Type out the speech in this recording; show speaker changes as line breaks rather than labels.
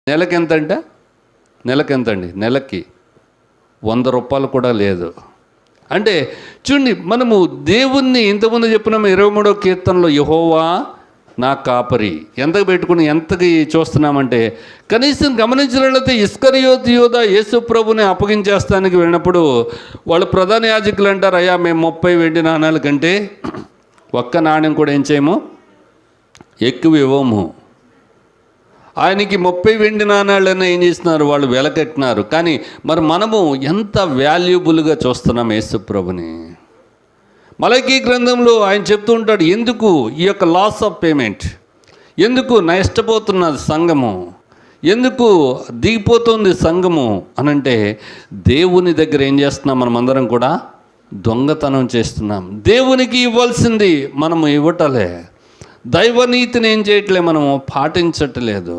నెలకి ఎంత అంటే నెలకి 100 రూపాయలు కూడా లేదు. అంటే చూడండి, మనము దేవుణ్ణి ఇంతకుముందు చెప్పినాము 23వ కీర్తనలో, యెహోవా నా కాపరి, ఎంతకు పెట్టుకుని ఎంతకి చూస్తున్నామంటే, కనీసం గమనించినట్లయితే ఇస్కరియోతు యూదా యేసు ప్రభుని అప్పగించేస్తానికి వెళ్ళినప్పుడు వాళ్ళు ప్రధాన యాజకులు అంటారు, అయ్యా మేము 30 వెండి నాణాల కంటే ఒక్క నాణ్యం కూడా ఏం చేయము, ఎక్కువ ఇవ్వము. ఆయనకి 30 వెండి నాణాలన్నా ఏం చేస్తున్నారు, వాళ్ళు వెలకట్టినారు. కానీ మరి మనము ఎంత వాల్యుబుల్గా చూస్తున్నాం యేసు ప్రభుని. మలాకీ గ్రంథంలో ఆయన చెప్తూ ఉంటాడు, ఎందుకు ఈ యొక్క లాస్ ఆఫ్ పేమెంట్, ఎందుకు నష్టపోతున్నది సంఘము, ఎందుకు దిగిపోతుంది సంఘము అనంటే, దేవుని దగ్గర ఏం చేస్తున్నాం, మనమందరం కూడా దొంగతనం చేస్తున్నాం. దేవునికి ఇవ్వాల్సింది మనము ఇవ్వటలే, దైవనీతిని ఏం చేయట్లే, మనము పాటించట్లేదు.